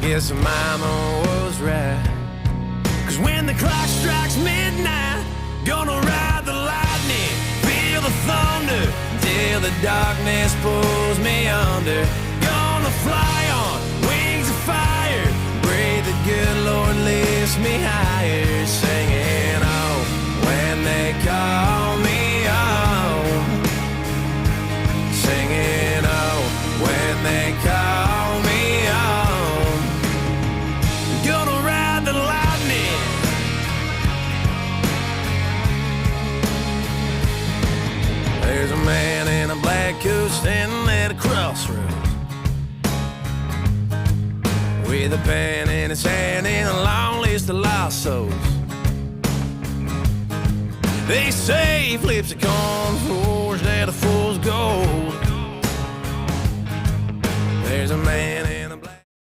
guess mama was right. 'Cause when the clock strikes midnight, gonna ride the lightning, feel the thunder, till the darkness pulls me under. Gonna fly on wings of fire, pray the good Lord lifts me higher, singing, oh, when they call me home. Singing, oh, when they call me home. Gonna ride the lightning. There's a man in a black coat standing at a crossroads, with a pen in his hand and a long list of lost souls. They say he flips a coin, forged at a fool's gold.